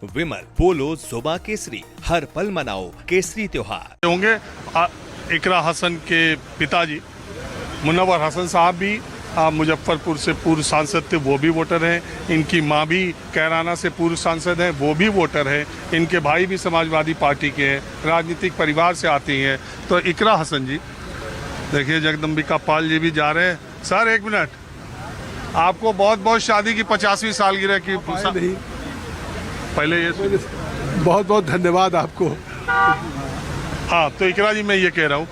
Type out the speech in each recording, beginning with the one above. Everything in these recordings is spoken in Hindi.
विमल, पोलो, जुबा केसरी, हर पल मनाओ केसरी त्योहार। होंगे इकरा हसन के पिताजी मुनव्वर हसन साहब भी मुजफ्फरपुर से पूर्व सांसद थे, वो भी वोटर हैं। इनकी माँ भी कैराना से पूर्व सांसद हैं, वो भी वोटर हैं। इनके भाई भी समाजवादी पार्टी के हैं, राजनीतिक परिवार से आती हैं। तो इकरा हसन जी, देखिए जगदम्बिका पाल जी भी जा रहे हैं। सर एक मिनट, आपको बहुत बहुत शादी की 50वीं सालगिरह की पहले ये बहुत बहुत धन्यवाद आपको। हाँ, तो इकरा जी मैं ये कह रहा हूँ,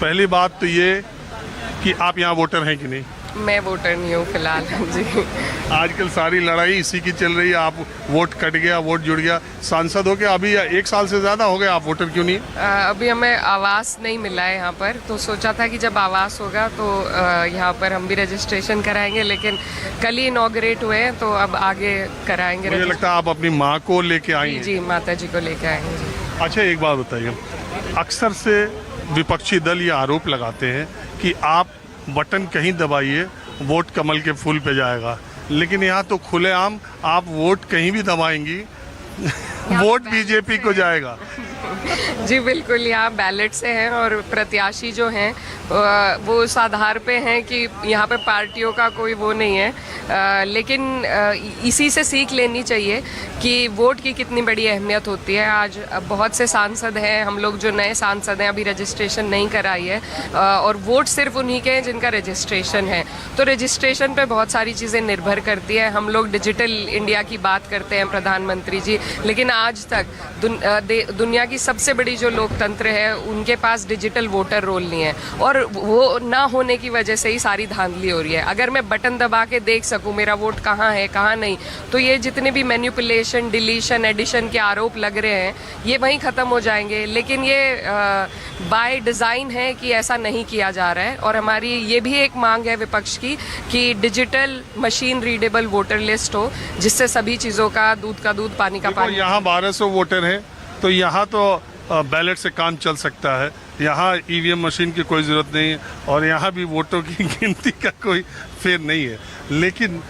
पहली बात तो ये कि आप यहाँ वोटर हैं कि नहीं? मैं वोटर नहीं हूँ फिलहाल जी। आजकल सारी लड़ाई इसी की चल रही है, आप वोट कट गया, वोट जुड़ गया। सांसद हो गया, अभी 1 साल से ज़्यादा हो गया, आप वोटर क्यों नहीं? अभी हमें आवास नहीं मिला है यहाँ पर, तो सोचा था कि जब आवास होगा तो यहाँ पर हम भी रजिस्ट्रेशन कराएंगे, लेकिन कल ही इनॉग्रेट हुए हैं तो अब आगे कराएंगे। मुझे लगता है आप अपनी माँ को लेके आई हैं। जी, माता जी को लेके आएंगे जी। अच्छा एक बात बताइए, अक्सर से विपक्षी दल ये आरोप लगाते हैं कि आप बटन कहीं दबाइए वोट कमल के फूल पे जाएगा, लेकिन यहाँ तो खुलेआम आप वोट कहीं भी दबाएंगी वोट बीजेपी को जाएगा। जी बिल्कुल, यहाँ बैलेट से हैं और प्रत्याशी जो हैं वो उस आधार पे हैं कि यहाँ पे पार्टियों का कोई वो नहीं है, लेकिन इसी से सीख लेनी चाहिए कि वोट की कितनी बड़ी अहमियत होती है। आज बहुत से सांसद हैं, हम लोग जो नए सांसद हैं अभी रजिस्ट्रेशन नहीं कराई है, और वोट सिर्फ उन्हीं के हैं जिनका रजिस्ट्रेशन है। तो रजिस्ट्रेशन पे बहुत सारी चीज़ें निर्भर करती है। हम लोग डिजिटल इंडिया की बात करते हैं प्रधानमंत्री जी, लेकिन आज तक दुनिया की सबसे बड़ी जो लोकतंत्र है उनके पास डिजिटल वोटर रोल नहीं है, और वो ना होने की वजह से ही सारी धांधली हो रही है। अगर मैं बटन दबा के देख सकूं मेरा वोट कहाँ है कहाँ नहीं, तो ये जितने भी मैनिपुलेशन, डिलीशन, एडिशन के आरोप लग रहे हैं ये वहीं ख़त्म हो जाएंगे। लेकिन ये बाय डिज़ाइन है कि ऐसा नहीं किया जा रहा है, और हमारी ये भी एक मांग है विपक्ष की कि digital machine readable voter list हो, जिससे सभी चीज़ों का दूध पानी का पानी। यहाँ 1200 वोटर हैं, तो यहाँ तो बैलेट से काम चल सकता है। यहाँ ईवीएम मशीन की कोई ज़रूरत नहीं है, और यहाँ भी वोटों की गिनती का कोई फेर नहीं है। लेकिन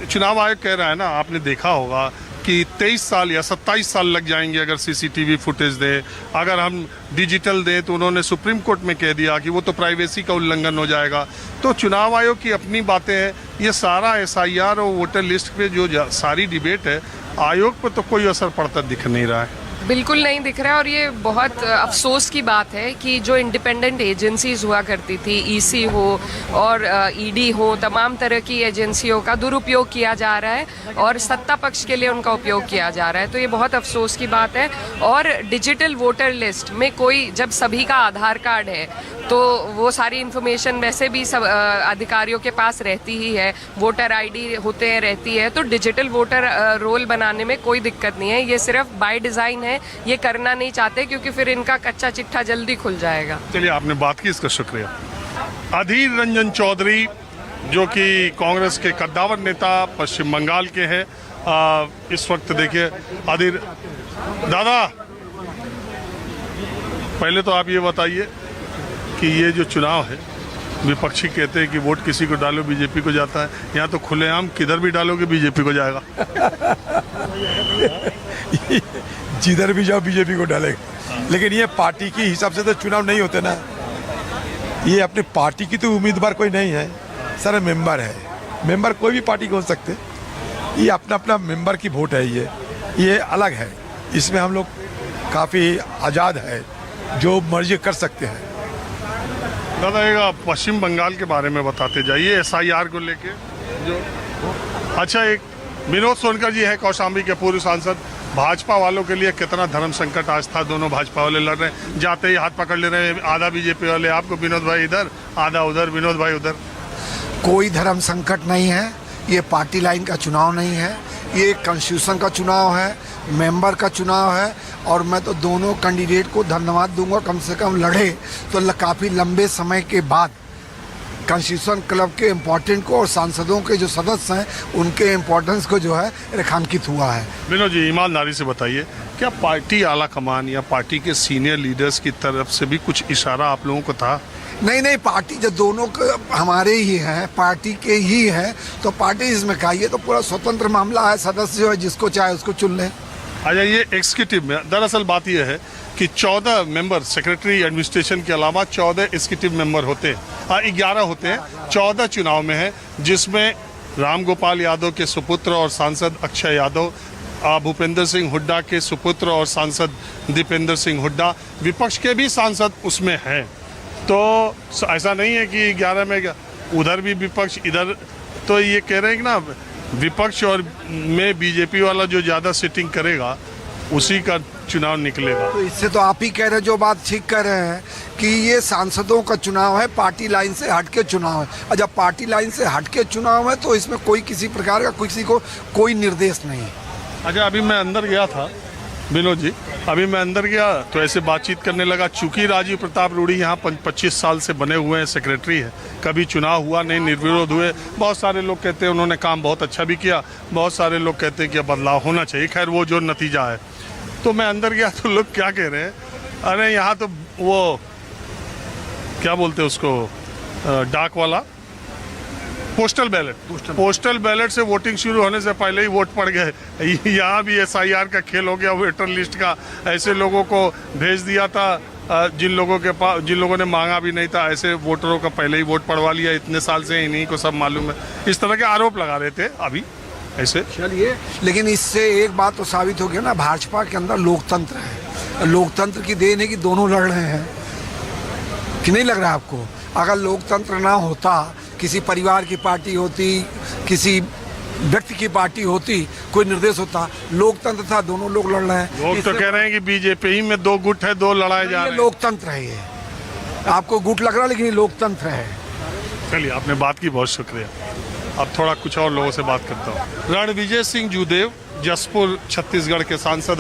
चुनाव आयोग कह रहा है ना, आपने देखा होगा कि 23 साल या 27 साल लग जाएंगे अगर सीसीटीवी फुटेज दें। अगर हम डिजिटल दें तो उन्होंने सुप्रीम कोर्ट में कह दिया कि वो तो प्राइवेसी का उल्लंघन हो जाएगा। तो चुनाव आयोग की अपनी बातें हैं। ये सारा एसआईआर और वोटर लिस्ट पे जो सारी डिबेट है, आयोग पर तो कोई असर पड़ता दिख नहीं रहा है। बिल्कुल नहीं दिख रहा है, और ये बहुत अफसोस की बात है कि जो इंडिपेंडेंट एजेंसीज हुआ करती थी, ईसी हो और ईडी हो, तमाम तरह की एजेंसियों का दुरुपयोग किया जा रहा है और सत्ता पक्ष के लिए उनका उपयोग किया जा रहा है। तो ये बहुत अफसोस की बात है। और डिजिटल वोटर लिस्ट में कोई, जब सभी का आधार कार्ड है तो वो सारी इन्फॉर्मेशन वैसे भी सब अधिकारियों के पास रहती ही है, वोटर आईडी होते हैं रहती है, तो डिजिटल वोटर रोल बनाने में कोई दिक्कत नहीं है। ये सिर्फ बाय डिज़ाइन है, ये करना नहीं चाहते क्योंकि फिर इनका कच्चा चिट्ठा जल्दी खुल जाएगा। चलिए, आपने बात की, इसका शुक्रिया। अधीर रंजन चौधरी जो कि कांग्रेस के कद्दावर नेता पश्चिम बंगाल के हैं, इस वक्त देखिए अधीर दादा, पहले तो आप ये बताइए कि ये जो चुनाव है, विपक्षी कहते हैं कि वोट किसी को डालो बीजेपी को जाता है, यहाँ तो खुलेआम किधर भी डालोगे बीजेपी को जाएगा। जिधर भी जाओ बीजेपी को डालेगा, लेकिन ये पार्टी के हिसाब से तो चुनाव नहीं होते ना। ये अपनी पार्टी की तो उम्मीदवार कोई नहीं है, सारे मेंबर है। मेंबर कोई भी पार्टी के हो सकते, ये अपना अपना मेंबर की वोट है। ये अलग है, इसमें हम लोग काफ़ी आज़ाद है, जो मर्जी कर सकते हैं। दादा एक पश्चिम बंगाल के बारे में बताते जाइए, एसआईआर को लेके जो। अच्छा, एक विनोद सोनकर जी हैं कौशाम्बी के पूर्व सांसद। भाजपा वालों के लिए कितना धर्म संकट आज था, दोनों भाजपा वाले लड़ रहे हैं, जाते ही हाथ पकड़ ले रहे हैं, आधा बीजेपी वाले आपको विनोद भाई इधर, आधा उधर, विनोद भाई उधर। कोई धर्म संकट नहीं है, ये पार्टी लाइन का चुनाव नहीं है, ये कॉन्स्टिट्यूशन का चुनाव है, मेंबर का चुनाव है। और मैं तो दोनों कैंडिडेट को धन्यवाद दूंगा, कम से कम लड़े तो काफ़ी लंबे समय के बाद कॉन्स्टिट्यूशन क्लब के इम्पोर्टेंट को और सांसदों के जो सदस्य हैं उनके इम्पोर्टेंस को जो है रेखांकित हुआ है। विनोद जी, ईमानदारी से बताइए, क्या पार्टी आला कमान या पार्टी के सीनियर लीडर्स की तरफ से भी कुछ इशारा आप लोगों को था? नहीं, पार्टी जो दोनों हमारे ही हैं, पार्टी के ही हैं, तो पार्टी इसमें का, ये तो पूरा स्वतंत्र मामला है, सदस्य जो है जिसको चाहे उसको चुन लें। अच्छा, ये एग्जीक्यूटिव में दरअसल बात यह है कि 14 मेंबर सेक्रेटरी एडमिनिस्ट्रेशन के अलावा 14 एग्जीक्यूटिव मेंबर होते हैं, 11 होते हैं, 14 चुनाव में है, जिसमें राम गोपाल यादव के सुपुत्र और सांसद अक्षय यादव, भूपेंद्र सिंह हुड्डा के सुपुत्र और सांसद दीपेंद्र सिंह हुड्डा, विपक्ष के भी सांसद उसमें हैं। तो ऐसा नहीं है कि 11 में उधर भी विपक्ष, इधर तो ये कह रहे हैं कि ना विपक्ष और में बीजेपी वाला जो ज़्यादा सीटिंग करेगा उसी का चुनाव निकलेगा। तो इससे तो आप ही कह रहे, जो बात ठीक कह रहे हैं कि ये सांसदों का चुनाव है, पार्टी लाइन से हट के चुनाव है, और जब पार्टी लाइन से हट के चुनाव है तो इसमें कोई किसी प्रकार का किसी को कोई निर्देश नहीं है। अच्छा, अभी मैं अंदर गया था विनोद जी, अभी मैं अंदर गया तो ऐसे बातचीत करने लगा, चूंकि राजीव प्रताप रूढ़ी यहाँ 25 साल से बने हुए हैं, सेक्रेटरी है, कभी चुनाव हुआ नहीं, निर्विरोध हुए। बहुत सारे लोग कहते हैं उन्होंने काम बहुत अच्छा भी किया, बहुत सारे लोग कहते हैं कि बदलाव होना चाहिए। खैर वो जो नतीजा है, तो मैं अंदर गया तो लोग क्या कह रहे हैं, अरे यहाँ तो वो क्या बोलते हैं उसको, डाक वाला पोस्टल बैलेट से वोटिंग शुरू होने से पहले ही वोट पड़ गए। यहाँ भी SIR का खेल हो गया, वोटर लिस्ट का, ऐसे लोगों को भेज दिया था जिन लोगों ने मांगा भी नहीं था, ऐसे वोटरों का पहले ही वोट पड़वा लिया, इतने साल से इन्हीं को सब मालूम है। इस तरह के आरोप लगा रहे थे अभी ऐसे। चलिए, लेकिन इससे एक बात तो साबित हो गया ना, भाजपा के अंदर लोकतंत्र है, लोकतंत्र की देन है कि दोनों लड़ रहे हैं, कि नहीं लग रहा आपको? अगर लोकतंत्र ना होता, किसी परिवार की पार्टी होती, किसी व्यक्ति की पार्टी होती, कोई निर्देश होता, लोकतंत्र था, दोनों लोग लड़ रहे हैं। लोग तो कह रहे हैं कि बीजेपी ही में 2 गुट है, 2 लड़ाए जा रहे हैं। लोकतंत्र है ये, आपको गुट लग रहा है लेकिन ये लोकतंत्र है। चलिए, आपने बात की, बहुत शुक्रिया। अब थोड़ा कुछ और लोगों से बात करता हूँ। रणविजय सिंह जूदेव, जसपुर छत्तीसगढ़ के सांसद।